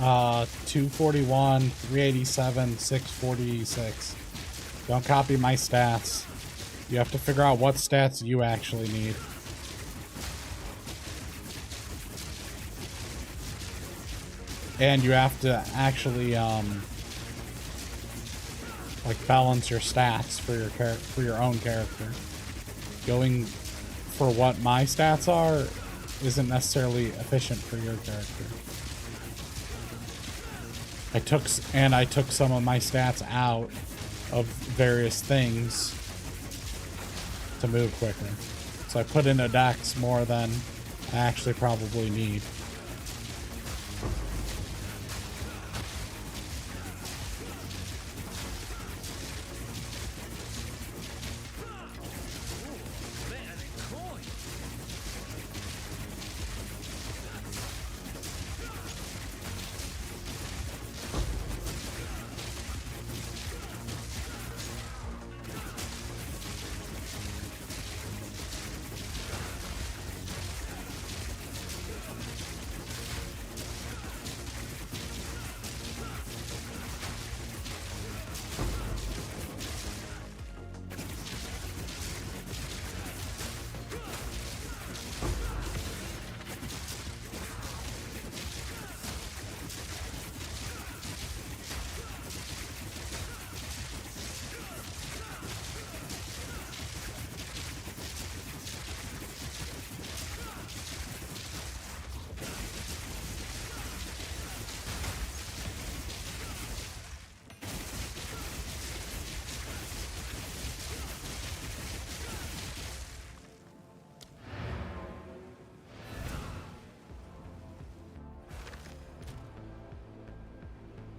Speaker 1: Uh, 241, 387, 646. Don't copy my stats. You have to figure out what stats you actually need. And you have to actually, like balance your stats for your own character. Going for what my stats are isn't necessarily efficient for your character. I took some of my stats out of various things to move quicker. So I put in a dex more than I actually probably need.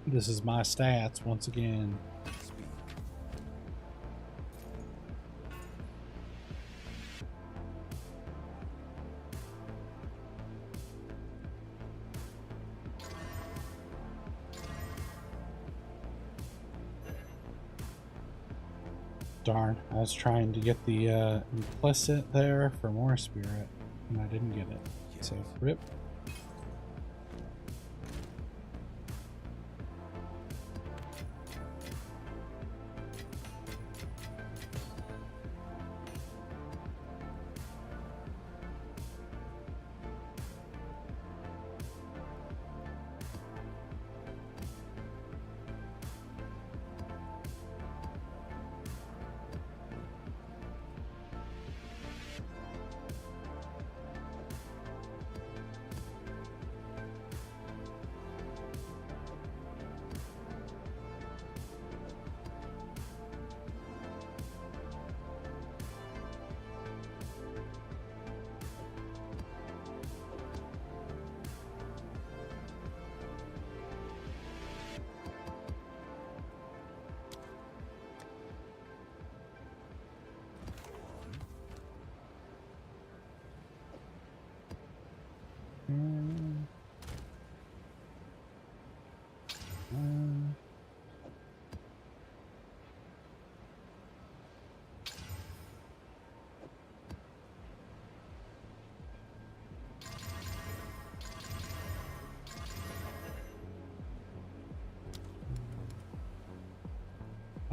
Speaker 1: This is my stats once again. Darn, I was trying to get the implicit there for more spirit, and I didn't get it. So, rip.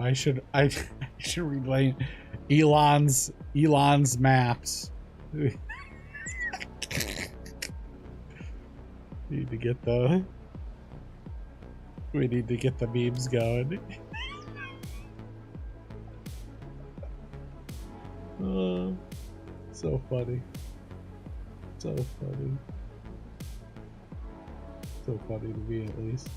Speaker 1: I should relay Elon's maps. Need to get the we need to get the memes going. Oh, so funny. So funny. So funny to me, at least.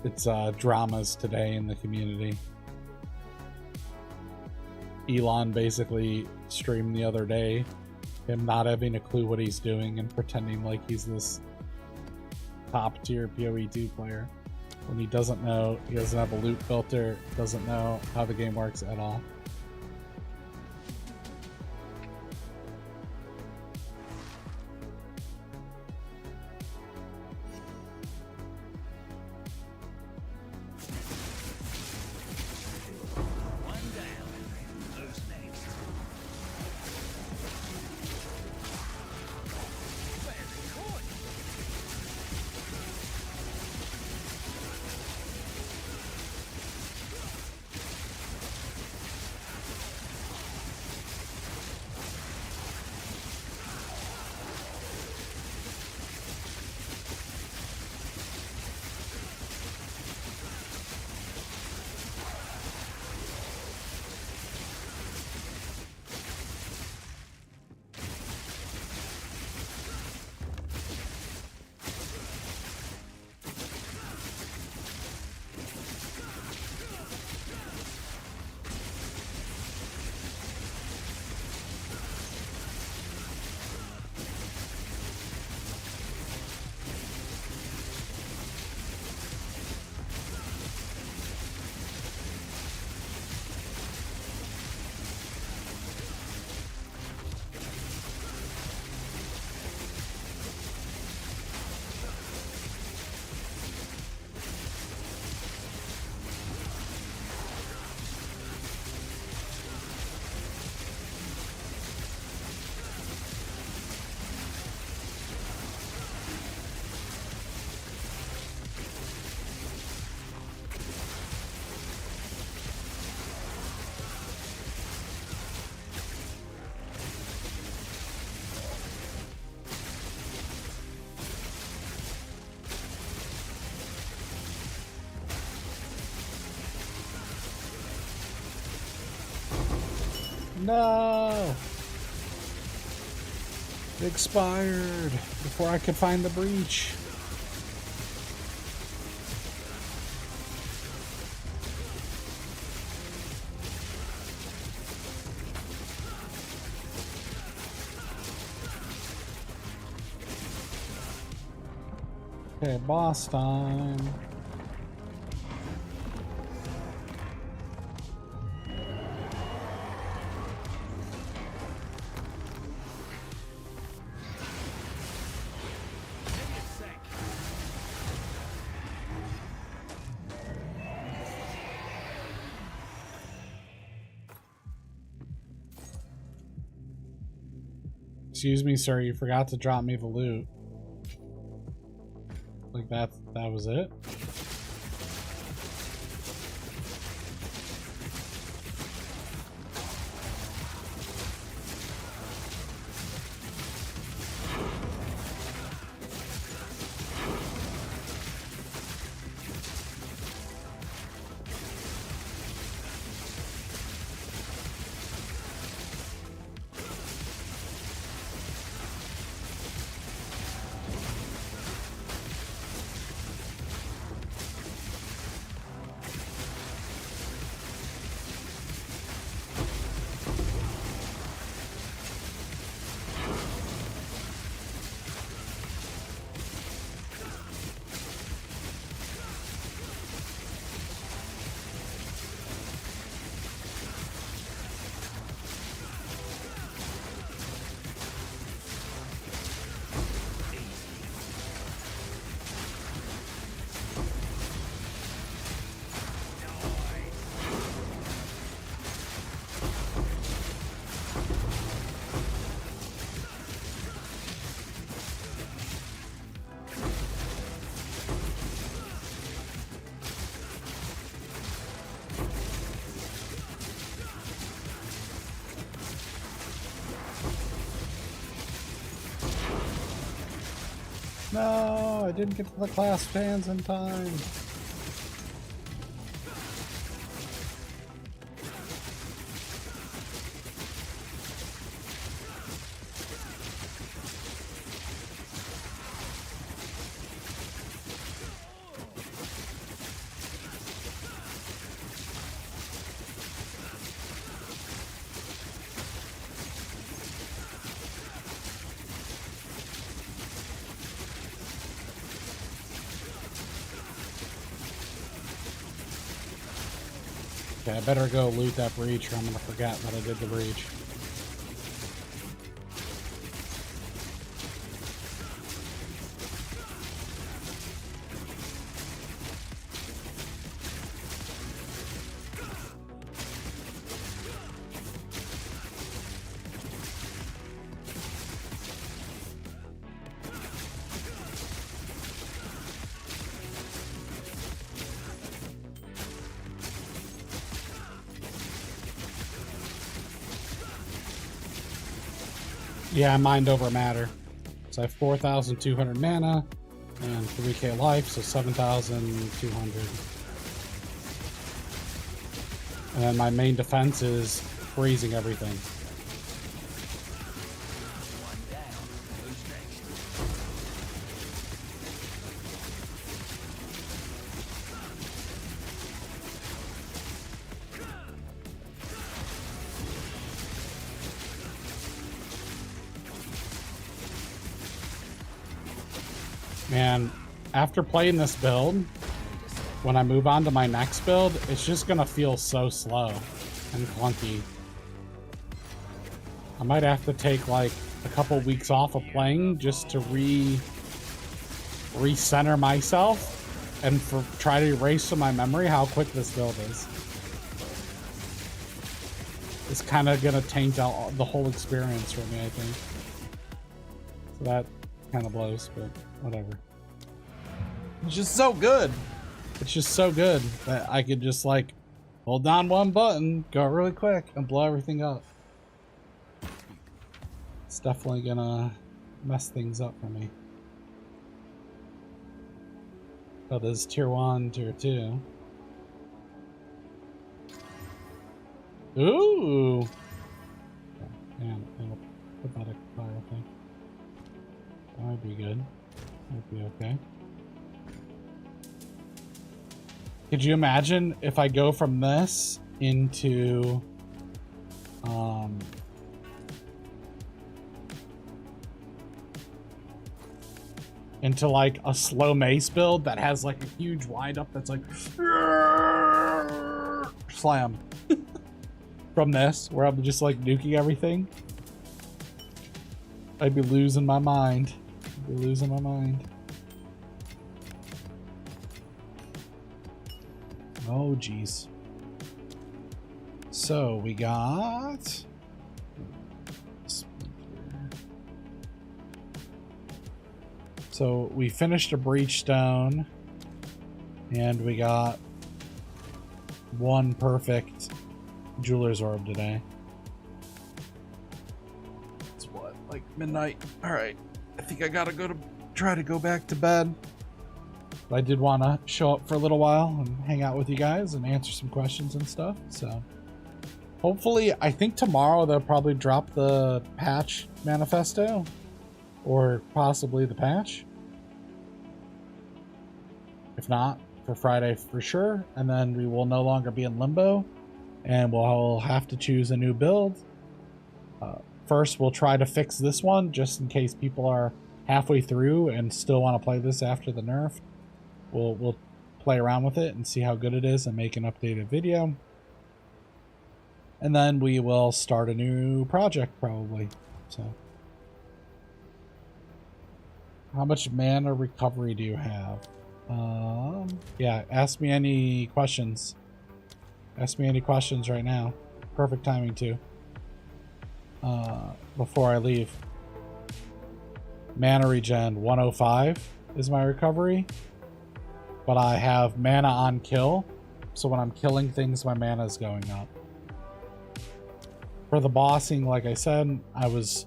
Speaker 1: It's dramas today in the community. Elon basically streamed the other day him not having a clue what he's doing and pretending like he's this top tier POE2 player when he doesn't know, he doesn't have a loot filter, doesn't know how the game works at all. No! It expired before I could find the breach. Okay, boss time. Excuse me, sir, you forgot to drop me the loot. Like that was it? No, I didn't get to the class fans in time. Okay, I better go loot that breach or I'm gonna forget that I did the breach. Yeah, mind over matter. So I have 4,200 mana and 3k life, so 7,200. And then my main defense is freezing everything. Man, after playing this build, when I move on to my next build, it's just gonna feel so slow and clunky. I might have to take like a couple weeks off of playing just to recenter myself and try to erase from my memory how quick this build is. It's kind of gonna taint out the whole experience for me, I think. So that kind of blows, but whatever. It's just so good. It's just so good that I could just like hold down one button, go really quick, and blow everything up. It's definitely gonna mess things up for me. Oh, there's tier 1, tier 2. Ooh! Man, I'll put that a fire thing. That might be good. Might be okay. Could you imagine if I go from this into like a slow mace build that has like a huge wind up that's like slam from this, where I'm just like nuking everything? I'd be losing my mind. I'd be losing my mind. Oh, geez. So we got... So we finished a breach stone, and we got one perfect jeweler's orb today. It's what, like midnight? All right, I think I gotta try to go back to bed. But I did want to show up for a little while and hang out with you guys and answer some questions and stuff. So hopefully, I think tomorrow they'll probably drop the patch manifesto, or possibly the patch. If not, for Friday for sure. And then we will no longer be in limbo, and we'll have to choose a new build. First, we'll try to fix this one just in case people are halfway through and still want to play this after the nerf. We'll play around with it and see how good it is and make an updated video. And then we will start a new project probably. So, how much mana recovery do you have? Yeah, ask me any questions. Ask me any questions right now. Perfect timing too. Before I leave. Mana regen 105 is my recovery. But I have mana on kill, so when I'm killing things, my mana is going up. For the bossing, like I said, I was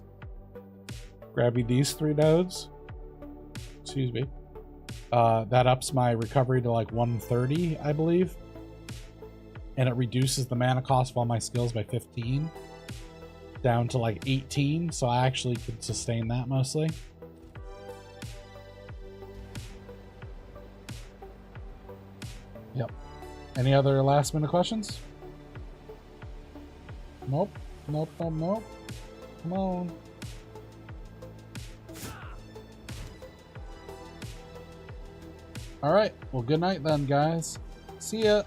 Speaker 1: grabbing these 3 nodes. Excuse me. That ups my recovery to like 130, I believe. And it reduces the mana cost of all my skills by 15 down to like 18, so I actually could sustain that mostly. Yep. Any other last minute questions? Nope. Nope, nope, nope. Come on. All right. Well, good night then, guys. See ya.